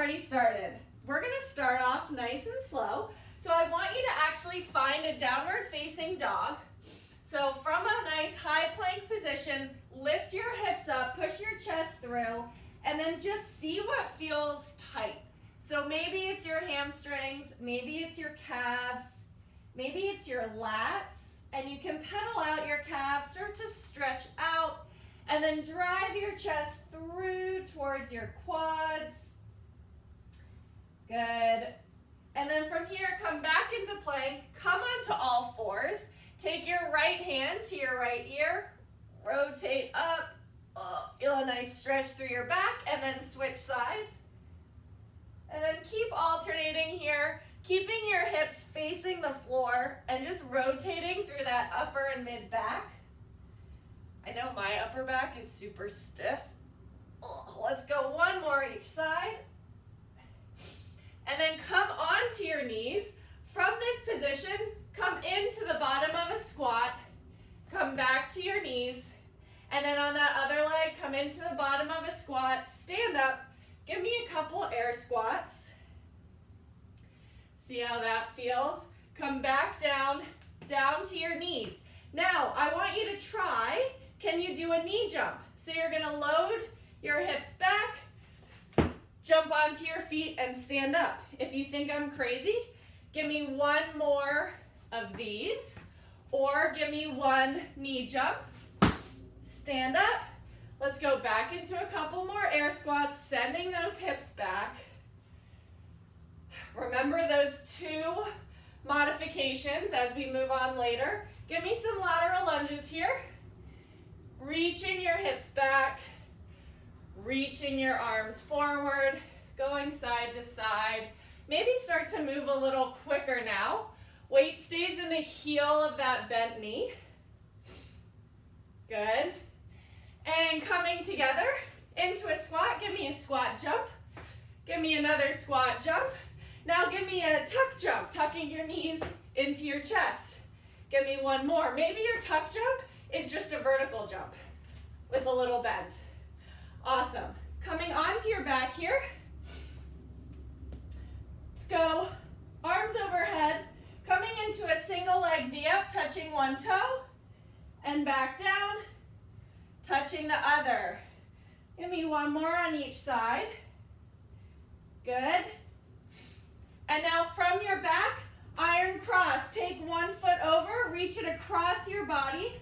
party started. We're gonna start off nice and slow. So I want you to actually find a downward facing dog. So from a nice high plank position, lift your hips up, push your chest through, and then just see what feels tight. So maybe it's your hamstrings, maybe it's your calves, maybe it's your lats, and you can pedal out your calves, start to stretch out, and then drive your chest through towards your quads. Good. And then from here, come back into plank, come onto all fours. Take your right hand to your right ear, rotate up, feel a nice stretch through your back, and then switch sides. And then keep alternating here, keeping your hips facing the floor and just rotating through that upper and mid back. I know my upper back is super stiff. Let's go one more each side. And then come onto your knees. From this position, come into the bottom of a squat, come back to your knees, and then on that other leg, come into the bottom of a squat, stand up, give me a couple air squats. See how that feels? Come back down, down to your knees. Now, I want you to try, can you do a knee jump? So you're gonna load your hips back, jump onto your feet and stand up. If you think I'm crazy, give me one more of these, or give me one knee jump, stand up. Let's go back into a couple more air squats, sending those hips back. Remember those two modifications as we move on later. Give me some lateral lunges here. Reaching your hips back, reaching your arms forward, going side to side. Maybe start to move a little quicker now. Weight stays in the heel of that bent knee. Good. And coming together into a squat, give me a squat jump. Give me another squat jump. Now give me a tuck jump, tucking your knees into your chest. Give me one more. Maybe your tuck jump is just a vertical jump with a little bend. Awesome. Coming onto your back here. Let's go arms overhead, coming into a single leg V-up, touching one toe, and back down, touching the other. Give me one more on each side. Good. And now from your back, iron cross. Take one foot over, reach it across your body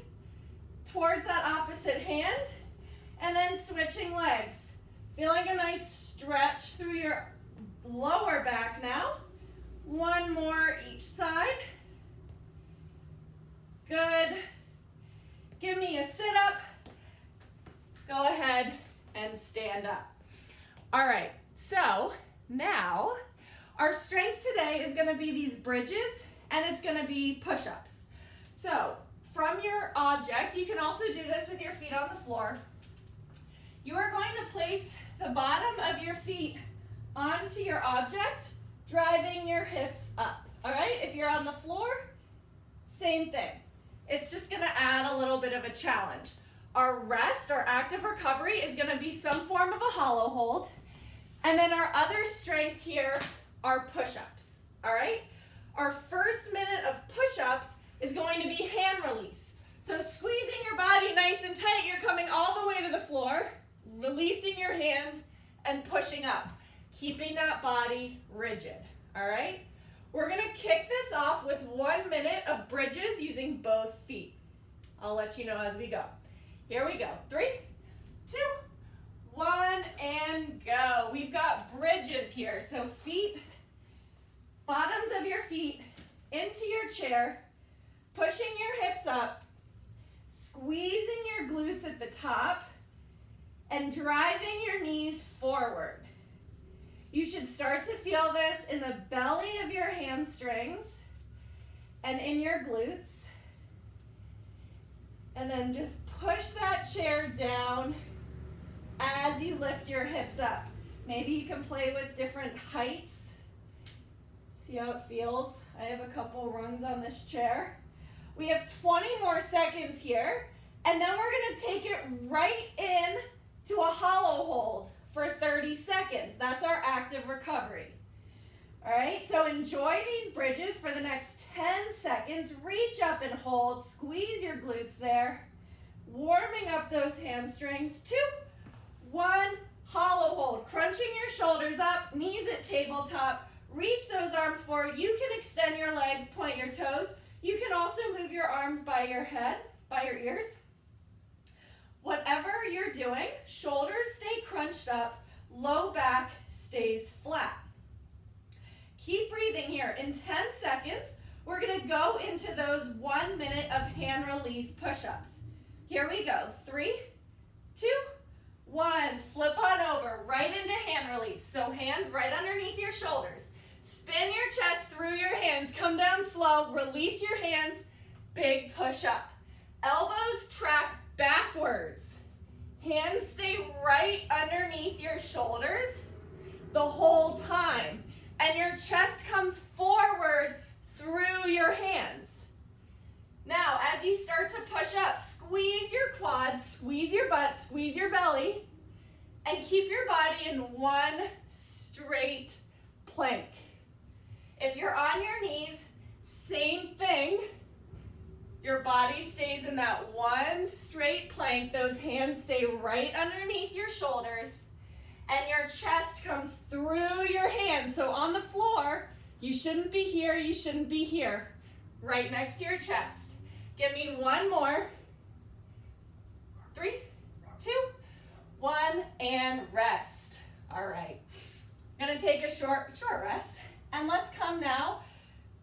towards that opposite hand, and then switching legs. Feeling a nice stretch through your lower back now. One more each side. Good. Give me a sit-up. Go ahead and stand up. All right, so now our strength today is gonna be these bridges, and it's gonna be push-ups. So from your object, you can also do this with your feet on the floor. You are going to place the bottom of your feet onto your object, driving your hips up, all right? If you're on the floor, same thing. It's just gonna add a little bit of a challenge. Our rest, our active recovery, is gonna be some form of a hollow hold. And then our other strength here are push-ups, all right? Our first minute of push-ups is going to be hand release. So squeezing your body nice and tight, you're coming all the way to the floor, releasing your hands and pushing up, keeping that body rigid, all right? We're gonna kick this off with 1 minute of bridges using both feet. I'll let you know as we go. Here we go. 3, 2, 1, and go. We've got bridges here. So feet, bottoms of your feet into your chair, pushing your hips up, squeezing your glutes at the top, and driving your knees forward. You should start to feel this in the belly of your hamstrings and in your glutes. And then just push that chair down as you lift your hips up. Maybe you can play with different heights. See how it feels? I have a couple rungs on this chair. We have 20 more seconds here, and then we're gonna take it right in to a hollow hold for 30 seconds. That's our active active recovery. All right, so enjoy these bridges for the next 10 seconds. Reach up and hold, squeeze your glutes there. Warming up those hamstrings. 2, 1, hollow hold. Crunching your shoulders up, knees at tabletop. Reach those arms forward. You can extend your legs, point your toes. You can also move your arms by your head, by your ears. Whatever you're doing, shoulders stay crunched up, low back stays flat. Keep breathing here. In 10 seconds, we're going to go into those 1 minute of hand release push-ups. Here we go. 3, 2, 1. Flip on over, right into hand release. So hands right underneath your shoulders. Spin your chest through your hands. Come down slow. Release your hands. Big push-up. Elbows track backwards. Hands stay right underneath your shoulders the whole time. And your chest comes forward through your hands. Now, as you start to push up, squeeze your quads, squeeze your butt, squeeze your belly, and keep your body in one straight plank. If you're on your knees, same thing. Your body stays in that one straight plank. Those hands stay right underneath your shoulders. And your chest comes through your hands. So on the floor, you shouldn't be here, you shouldn't be here. Right next to your chest. Give me one more. 3, 2, 1, and rest. All right. I'm gonna take a short rest. And let's come now.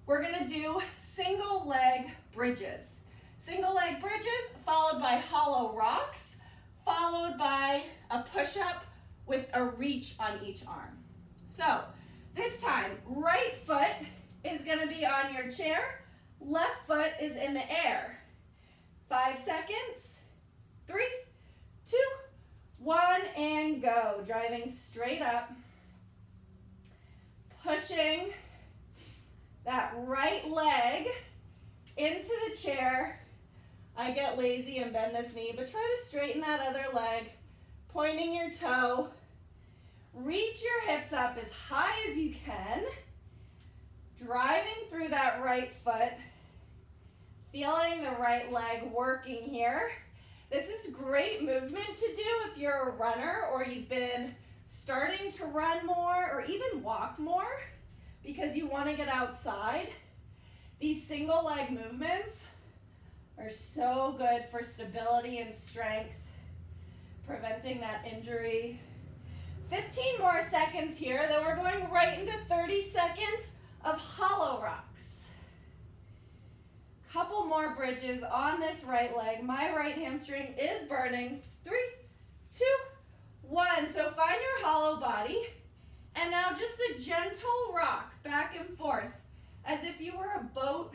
We're gonna do single leg bridges. Single leg bridges followed by hollow rocks, followed by a push-up with a reach on each arm. So this time, right foot is gonna be on your chair, left foot is in the air. 5 seconds, 3, 2, 1, and go. Driving straight up, pushing that right leg into the chair. I get lazy and bend this knee, but try to straighten that other leg, pointing your toe. Reach your hips up as high as you can, driving through that right foot, feeling the right leg working here. This is great movement to do if you're a runner or you've been starting to run more or even walk more because you want to get outside. These single leg movements are so good for stability and strength, preventing that injury. 15 more seconds here, then we're going right into 30 seconds of hollow rocks. Couple more bridges on this right leg. My right hamstring is burning. 3, 2, 1. So find your hollow body. And now just a gentle rock back and forth as if you were a boat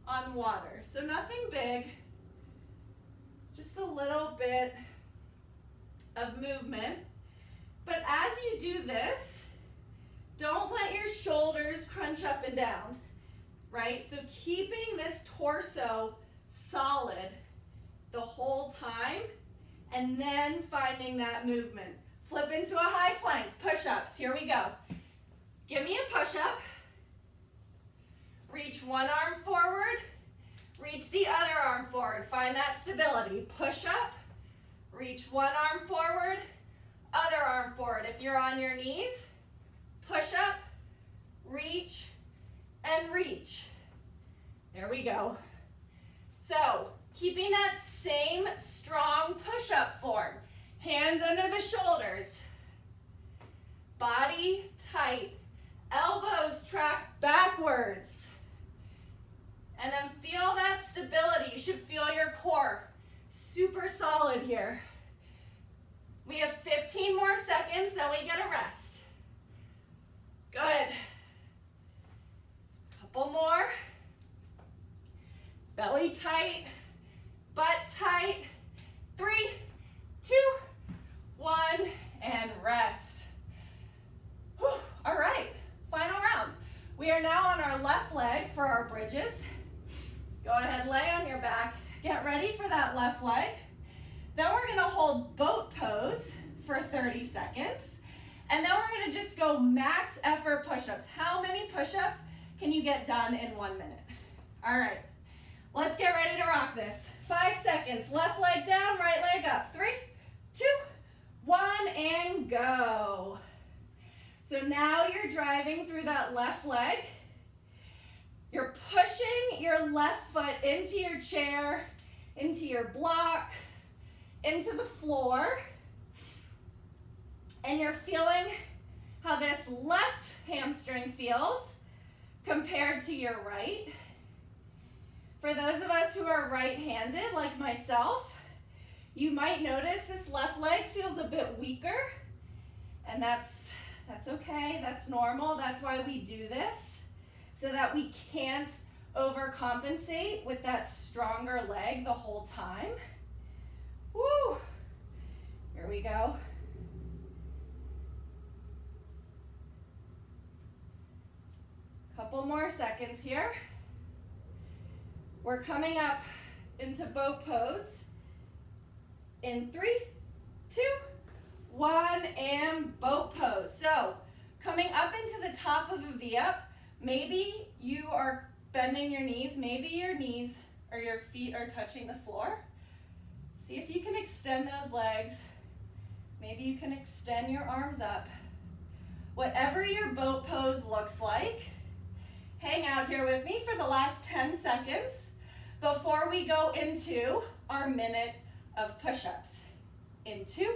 on water. So nothing big, just a little bit of movement. But as you do this, don't let your shoulders crunch up and down, right? So keeping this torso solid the whole time and then finding that movement. Flip into a high plank, push-ups, here we go. Give me a push-up. Reach one arm forward, reach the other arm forward. Find that stability. Push up, reach one arm forward, other arm forward. If you're on your knees, push up, reach, and reach. There we go. So, keeping that same strong push-up form. Hands under the shoulders. Body tight. Elbows track backwards. And then feel that stability. You should feel your core super solid here. We have 15 more seconds, then we get a rest. Good. Couple more. Belly tight, butt tight. 3, 2, 1, and rest. Whew. All right, final round. We are now on our left leg for our bridges. Go ahead, lay on your back. Get ready for that left leg. Then we're gonna hold boat pose for 30 seconds. And then we're gonna just go max effort push-ups. How many push-ups can you get done in 1 minute? All right, let's get ready to rock this. 5 seconds, left leg down, right leg up. 3, 2, 1, and go. So now you're driving through that left leg. You're pushing your left foot into your chair, into your block, into the floor. And you're feeling how this left hamstring feels compared to your right. For those of us who are right-handed, like myself, you might notice this left leg feels a bit weaker, and that's okay, that's normal. That's why we do this, so that we can't overcompensate with that stronger leg the whole time. Woo! Here we go. Couple more seconds here. We're coming up into boat pose in 3, 2, 1, and boat pose. So coming up into the top of a V-up, maybe you are bending your knees, maybe your knees or your feet are touching the floor. See if you can extend those legs. Maybe you can extend your arms up. Whatever your boat pose looks like, hang out here with me for the last 10 seconds before we go into our minute of push-ups. In 2,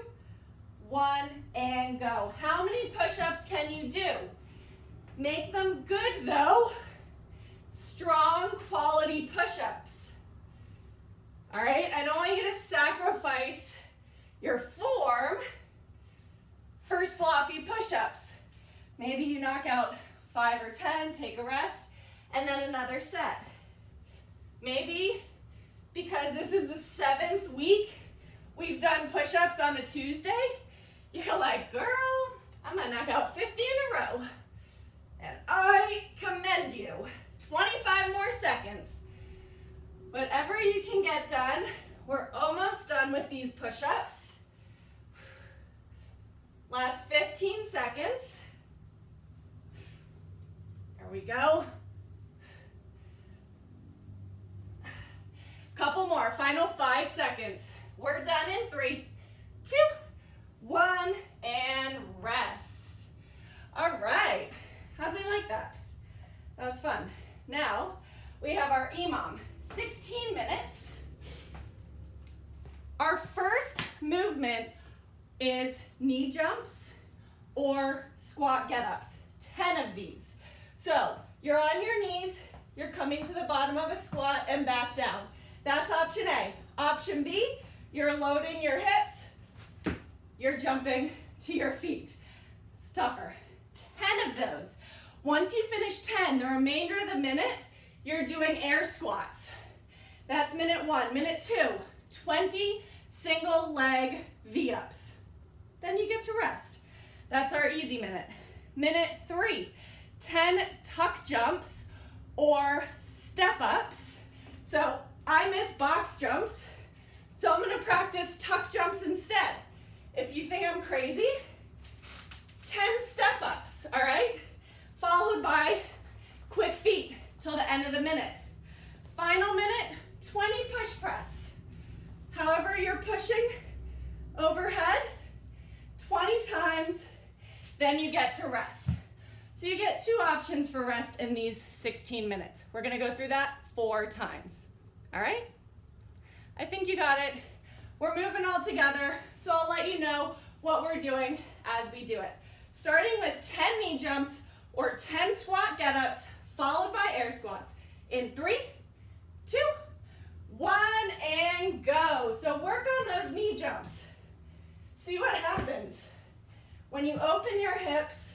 1, and go. How many push-ups can you do? Make them good though. Strong quality push-ups. All right, I don't want you to sacrifice your form for sloppy push-ups. Maybe you knock out 5 or 10, take a rest, and then another set. Maybe because this is the 7th week we've done push-ups on a Tuesday, you're like, girl, I'm gonna knock out 50 in a row. And I commend you. 25 more seconds. Whatever you can get done, we're almost done with these push-ups. Last 15 seconds. There we go. Couple more, final 5 seconds. We're done in 3, 2, 1, and rest. All right, how do we like that? That was fun. Now, we have our EMOM, 16 minutes. Our first movement is knee jumps or squat get-ups, 10 of these. So, you're on your knees, you're coming to the bottom of a squat and back down. That's option A. Option B, you're loading your hips, you're jumping to your feet. It's tougher. 10 of those. Once you finish 10, the remainder of the minute, you're doing air squats. That's minute 1. Minute 2, 20 single leg V-ups. Then you get to rest. That's our easy minute. Minute 3, 10 tuck jumps or step ups. So I miss box jumps, so I'm gonna practice tuck jumps instead. If you think I'm crazy, 10 step ups, all right? Followed by quick feet till the end of the minute. Final minute, 20 push press. However you're pushing overhead, 20 times, then you get to rest. So you get 2 options for rest in these 16 minutes. We're gonna go through that 4 times. All right? I think you got it. We're moving all together, so I'll let you know what we're doing as we do it. Starting with 10 knee jumps or 10 squat get-ups, followed by air squats. In 3, 2, 1, and go. So work on those knee jumps. See what happens. When you open your hips,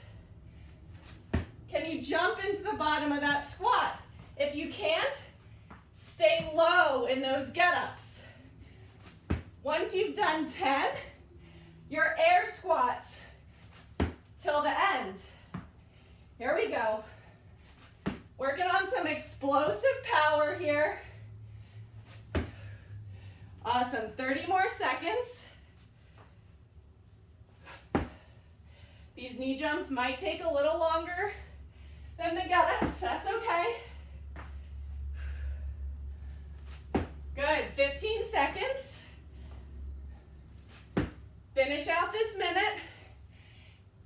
can you jump into the bottom of that squat? If you can't, stay low in those get-ups. Once you've done 10, your air squats till the end. Here we go. Working on some explosive power here. Awesome, 30 more seconds. These These knee jumps might take a little longer than the get-ups. That's okay. Good, 15 seconds. Finish out this minute.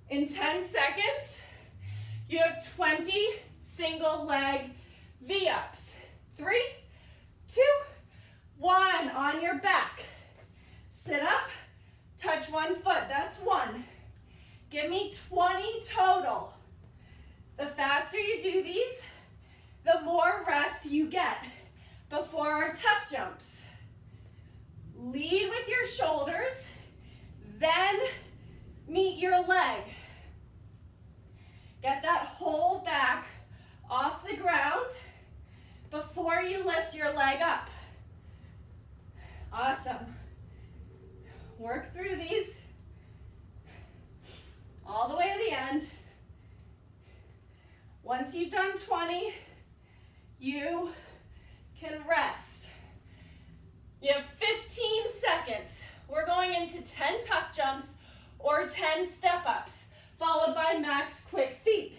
In 10 seconds, you have 20 single leg V-ups. 3, 2, 1, on your back. Sit up, touch one foot, that's 1. Give me 20 total. The faster you do these, the more rest you get before our tuck jumps. Lead with your shoulders, then meet your leg. Get that whole back off the ground before you lift your leg up. Awesome. Work through these all the way to the end. Once you've done 20, you can rest. You have 15 seconds. We're going into 10 tuck jumps or 10 step-ups, followed by max quick feet.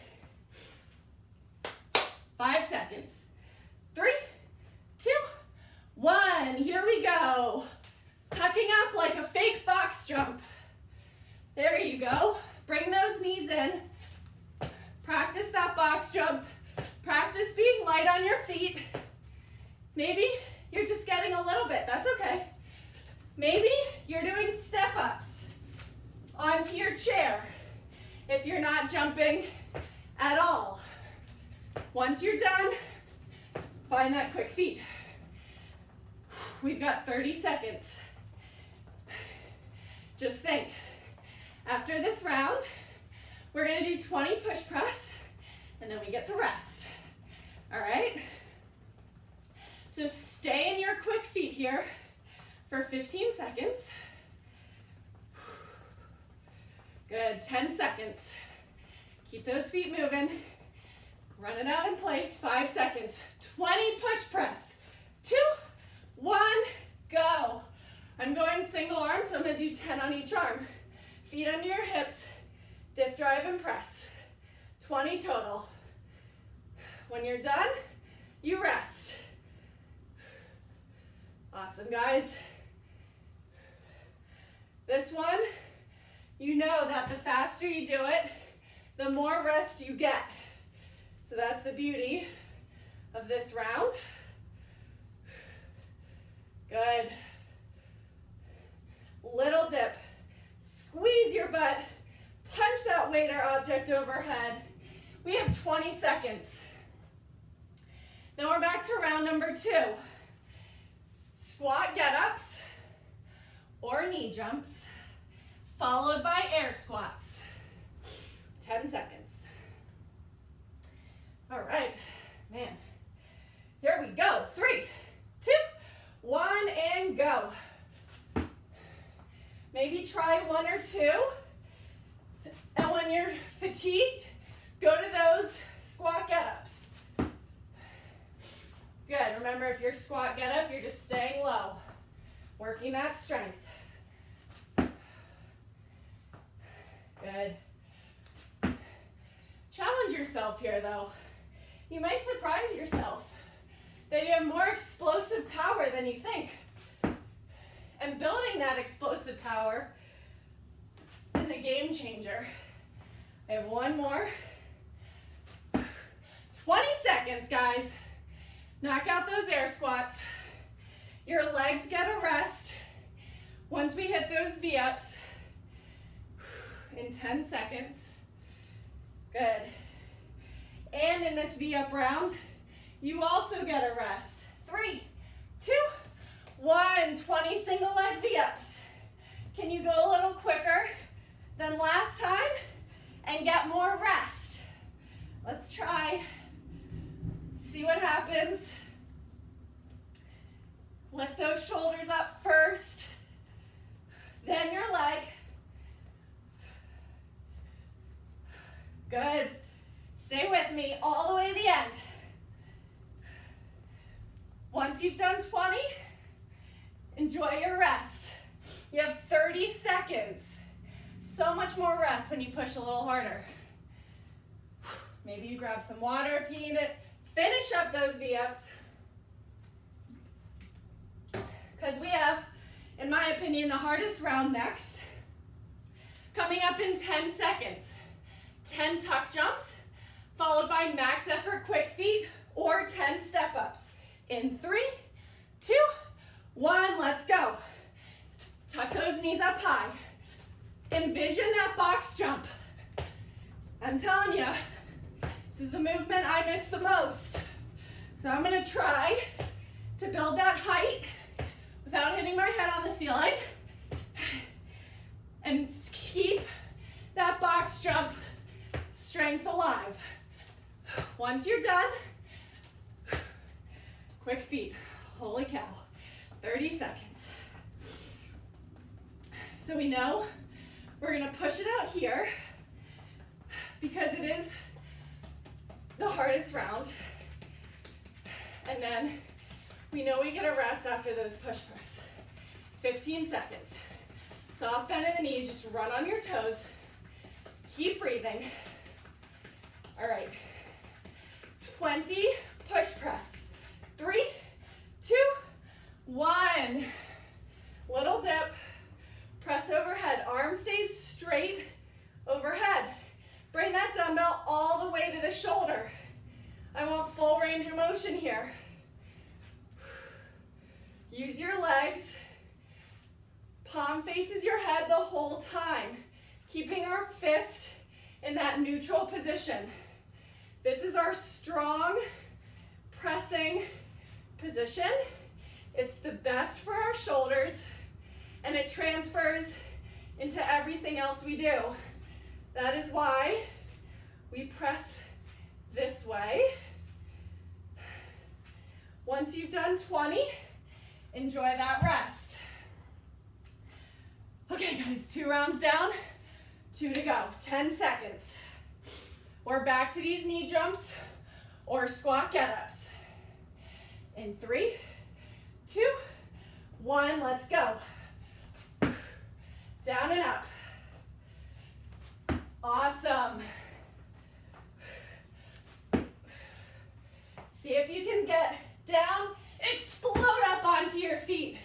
5 seconds. 3, 2, 1. Here we go. Tucking up like a fake box jump. There you go. Bring those knees in. Practice that box jump. Practice being light on your feet. Maybe you're just getting a little bit. That's okay. Maybe you're doing step-ups onto your chair if you're not jumping at all. Once you're done, find that quick feet. We've got 30 seconds. Just think, after this round, we're gonna do 20 push press, and then we get to rest, all right? So stay in your quick feet here for 15 seconds. Good, 10 seconds. Keep those feet moving. Run it out in place, 5 seconds. 20 push press. 2, 1, go. I'm going single arm, so I'm gonna do 10 on each arm. Feet under your hips, dip, drive, and press. 20 total. When you're done, you rest. Awesome, guys. This one, you know that the faster you do it, the more rest you get. So that's the beauty of this round. Good. Little dip. Squeeze your butt. Punch that weight or object overhead. We have 20 seconds. Then we're back to round number 2. Squat get-ups or knee jumps, followed by air squats. 10 seconds. All right, man. Here we go. 3, 2, 1, and go. Maybe try 1 or 2. And when you're fatigued, go to those squat get-ups. Good. Remember, if you're squat get-up, you're just staying low, working that strength. Good. Challenge yourself here, though. You might surprise yourself that you have more explosive power than you think. And building that explosive power is a game changer. I have 1 more. 20 seconds, guys. Knock out those air squats. Your legs get a rest once we hit those V-ups in 10 seconds. Good. And in this V-up round, you also get a rest. 3, 2, 1. 20 single leg V-ups. Can you go a little quicker than last time and get more rest? Let's try. See what happens. Lift those shoulders up first, then your leg. Good. Stay with me all the way to the end. Once you've done 20, enjoy your rest. You have 30 seconds. so much more rest when you push a little harder. Maybe you grab some water if you need it. Finish up those V-ups. Because we have, in my opinion, the hardest round next. Coming up in 10 seconds. 10 tuck jumps, followed by max effort quick feet or 10 step-ups. In 3, 2, 1, let's go. Tuck those knees up high. Envision that box jump. I'm telling you, this is the movement I miss the most. So I'm gonna try to build that height without hitting my head on the ceiling and keep that box jump strength alive. Once you're done, quick feet. Holy cow, 30 seconds. So we know we're gonna push it out here because it is the hardest round. And then we know we get a rest after those push press. 15 seconds. Soft bend in the knees, just run on your toes. Keep breathing. All right, 20 push press. 3, 2, 1. Little dip, press overhead. Arm stays straight overhead. Bring that dumbbell all the way to the shoulder. I want full range of motion here. Use your legs. Palm faces your head the whole time, keeping our fist in that neutral position. This is our strong pressing position. It's the best for our shoulders, and it transfers into everything else we do. That is why we press this way. Once you've done 20, enjoy that rest. Okay guys, 2 rounds down, 2 to go, 10 seconds. We're back to these knee jumps or squat get-ups. In 3, 2, 1, let's go. Down and up. Awesome. See if you can get down, explode up onto your feet.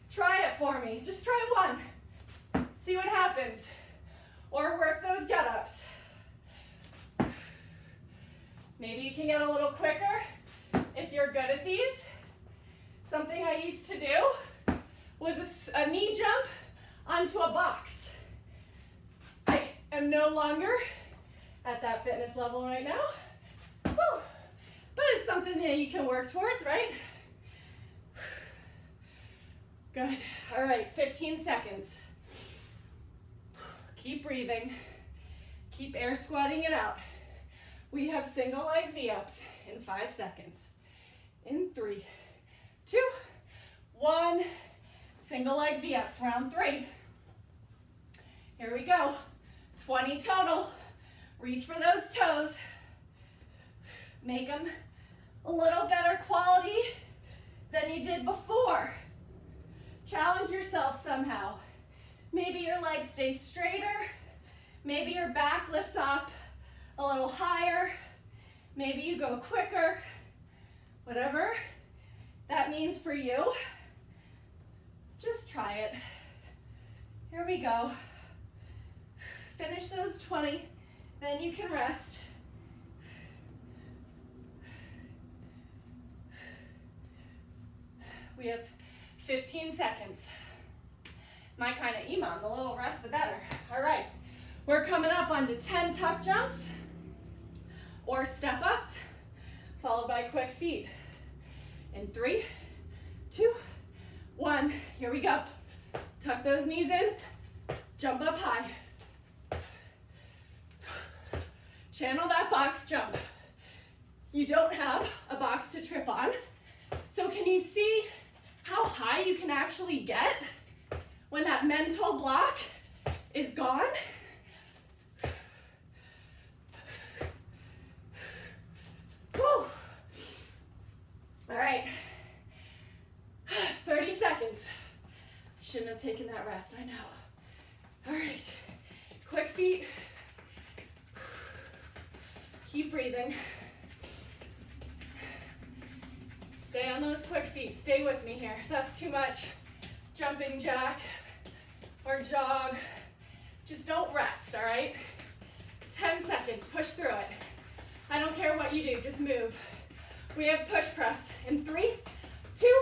Try it for me, just try one. See what happens. Or work those get-ups. Maybe you can get a little quicker if you're good at these. Something I used to do was a knee jump onto a box. I am no longer at that fitness level right now. Whew. But it's something that you can work towards, right? Good. All right, 15 seconds. Keep breathing. Keep air squatting it out. We have single leg V-ups in 5 seconds. In 3, 2, 1. Single leg V-ups, round 3. Here we go. 20 total. Reach for those toes. Make them a little better quality than you did before. Challenge yourself somehow. Maybe your legs stay straighter. Maybe your back lifts up a little higher. Maybe you go quicker. Whatever that means for you, just try it. Here we go. Finish those 20, then you can rest. We have 15 seconds. My kind of EMOM, the little rest, the better. All right, we're coming up onto 10 tuck jumps or step ups, followed by quick feet. In 3, 2, 1, here we go. Tuck those knees in, jump up high. Channel that box jump. You don't have a box to trip on, so can you see how high you can actually get when that mental block is gone? Whew. All right, 30 seconds. I shouldn't have taken that rest, I know. All right, feet. Keep breathing. Stay on those quick feet. Stay with me here. If that's too much, jumping jack or jog, just don't rest, all right? 10 seconds, push through it. I don't care what you do, just move. We have push press in 3, 2,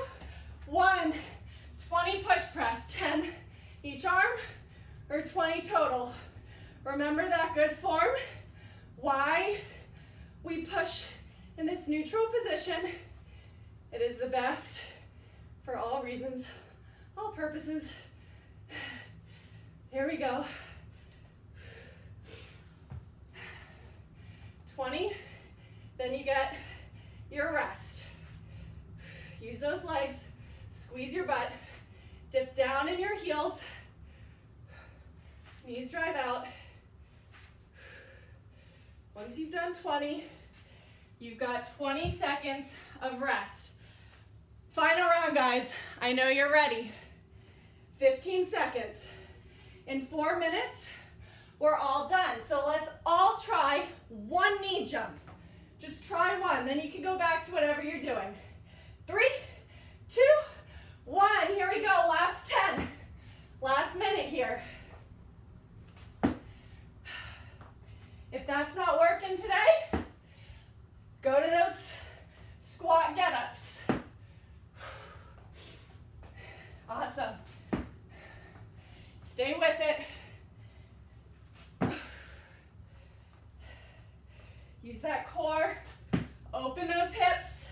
1. 20 push press, 10 each arm, or 20 total. Remember that good form? Why we push in this neutral position. It is the best for all reasons, all purposes. Here we go. 20, then you get your rest. Use those legs, squeeze your butt, dip down in your heels, knees drive out. Once you've done 20, you've got 20 seconds of rest. Final round, guys. I know you're ready. 15 seconds. In 4 minutes, we're all done. So let's all try one knee jump. Just try one, then you can go back to whatever you're doing. 3, 2, 1. Here we go. Last 10. Last minute here. If that's not working today, go to those squat get-ups. Awesome. Stay with it. Use that core. Open those hips.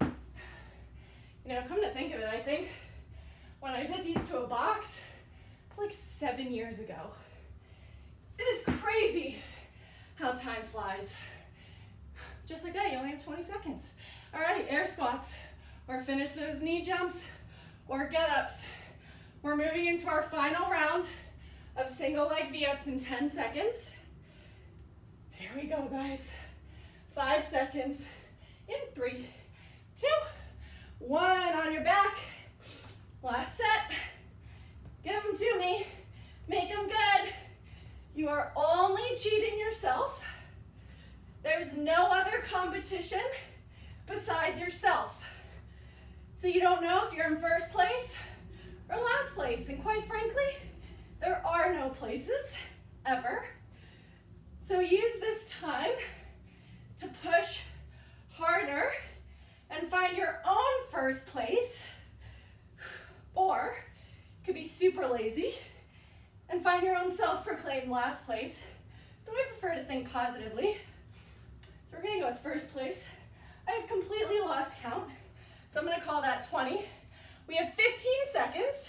You know, come to think of it, I think when I did these to a box, it's like 7 years ago. It is crazy how time flies. Just like that, you only have 20 seconds. All right, air squats, or finish those knee jumps, or get-ups. We're moving into our final round of single leg V-ups in 10 seconds. Here we go, guys. 5 seconds. In 3, 2, 1. On your back. Last set. Give them to me. Make them good. You are only cheating yourself. There's no other competition besides yourself. So you don't know if you're in first place or last place. And quite frankly, there are no places ever. So use this time to push harder and find your own first place. Or you could be super lazy and find your own self-proclaimed last place. But I prefer to think positively. So we're gonna go with first place. I have completely lost count, so I'm gonna call that 20. We have 15 seconds,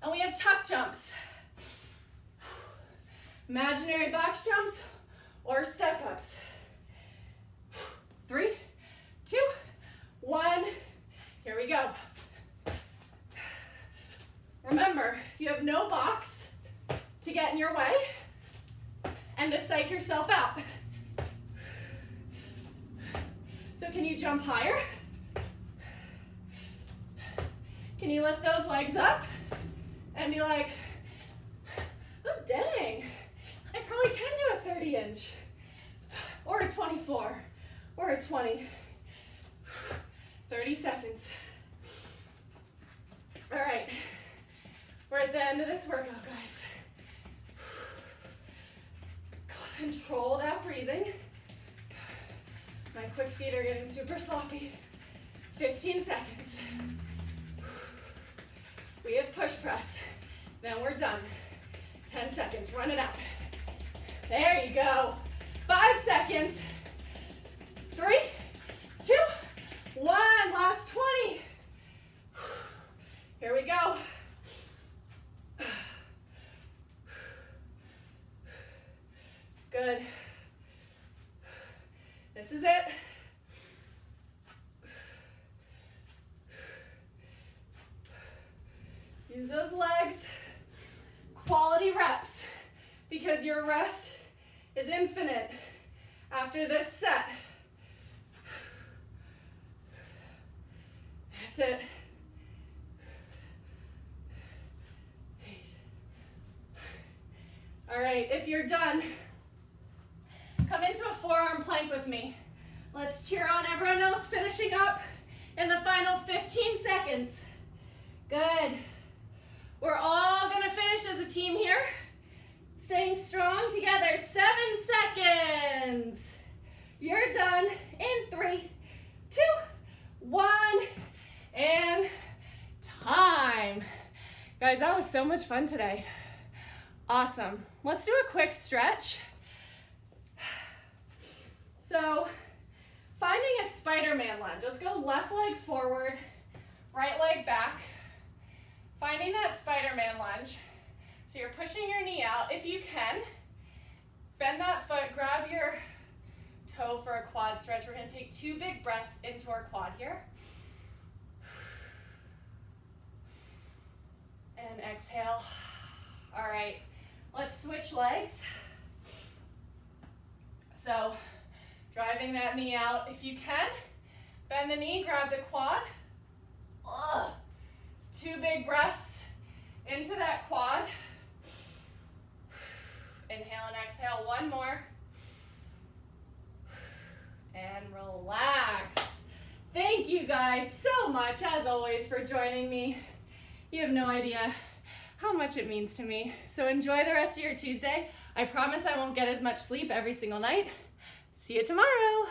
and we have tuck jumps. Imaginary box jumps or step-ups. 3, 2, 1, here we go. Remember, you have no box to get in your way and to psych yourself out. So can you jump higher? Can you lift those legs up and be like, oh dang, I probably can do a 30-inch or a 24 or a 20. 30 seconds. All right, we're at the end of this workout, guys. Control that breathing. My quick feet are getting super sloppy. 15 seconds. We have push press. Then we're done. 10 seconds, run it out. There you go. 5 seconds. 3, 2, 1, last 20. Here we go. Good. This is it. Use those legs. Quality reps, because your rest is infinite after this set. That's it. 8, All right, if you're done, come into a forearm plank with me. Let's cheer on everyone else finishing up in the final 15 seconds. Good. We're all gonna finish as a team here. Staying strong together, 7 seconds. You're done in 3, 2, 1, and time. Guys, that was so much fun today. Awesome. Let's do a quick stretch. So, finding a Spider-Man lunge. Let's go left leg forward, right leg back. Finding that Spider-Man lunge. So you're pushing your knee out. If you can, bend that foot, grab your toe for a quad stretch. We're gonna take 2 big breaths into our quad here. And exhale. All right, let's switch legs. So, driving that knee out. If you can, bend the knee, grab the quad. 2 big breaths into that quad. Inhale and exhale, 1 more. And relax. Thank you guys so much, as always, for joining me. You have no idea how much it means to me. So enjoy the rest of your Tuesday. I promise I won't get as much sleep every single night. See you tomorrow.